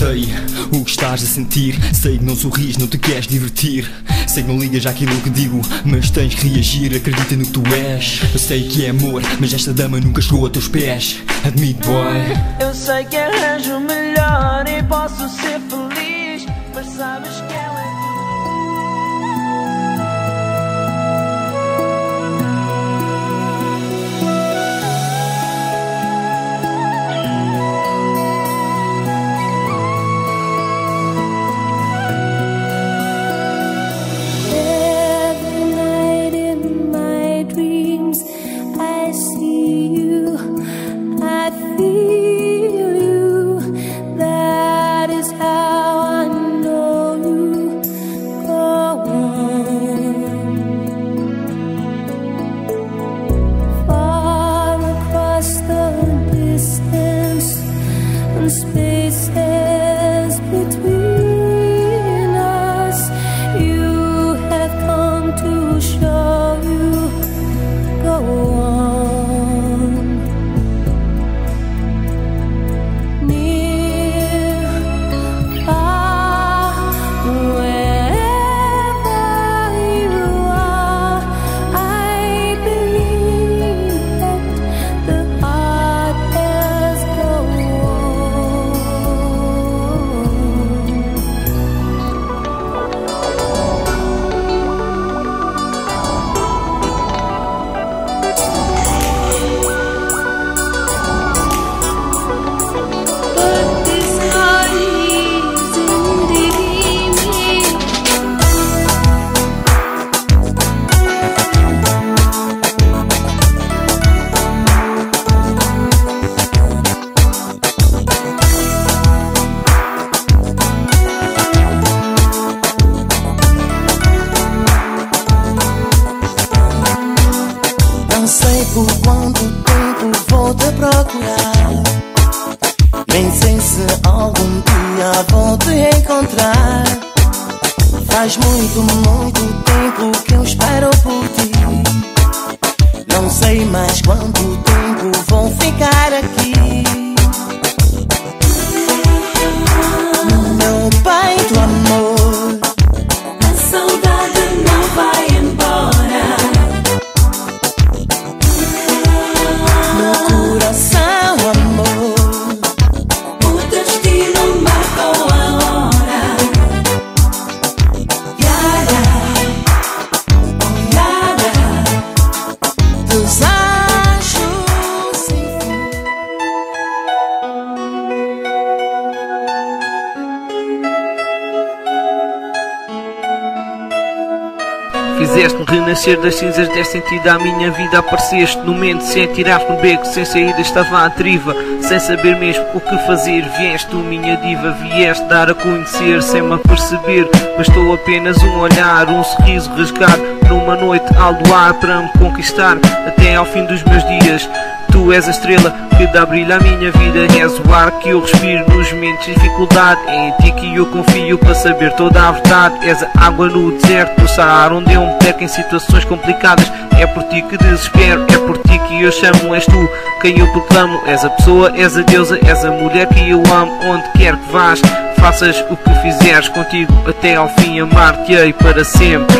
sei o que estás a sentir. Sei que não sorris, não te queres divertir. Sei que não ligas àquilo que digo, mas tens que reagir, acredita no que tu és. Eu sei que é amor, mas esta dama nunca chegou a teus pés. Admite, boy. Eu sei que arranjo melhor e posso ser feliz, mas sabes que ela é spaces between us. You have come to show you. Go on. Near, far, wherever you are, I believe that the heart does go on. Não sei por quanto tempo vou te procurar, nem sei se algum dia vou te encontrar. Faz muito, muito tempo que eu espero por ti. Não sei mais quanto tempo vou ficar aqui. Meu peito, amor, a saudade não vai embora. meu coração, amor, O destino marcou a hora. Yara, Yara, desejo sem fim. Fizeste-me renascer das cinzas, deste sentido à minha vida. Apareceste no momento, sem tirar-me no beco, sem saída estava à deriva, sem saber mesmo o que fazer. Vieste tu, minha diva, vieste dar a conhecer sem me aperceber. Bastou apenas um olhar, um sorriso rasgar numa noite ao luar para me conquistar até ao fim dos meus dias. Tu és a estrela que dá brilho à minha vida. És o ar que eu respiro nos momentos de dificuldade. É em ti que eu confio para saber toda a verdade. És a água no deserto, o Saara onde eu me perco em situações complicadas. É por ti que desespero, é por ti que eu chamo. És tu quem eu proclamo. És a pessoa, és a deusa, és a mulher que eu amo. Onde quer que vás, faças o que fizeres, contigo até ao fim amar-te-ei para sempre.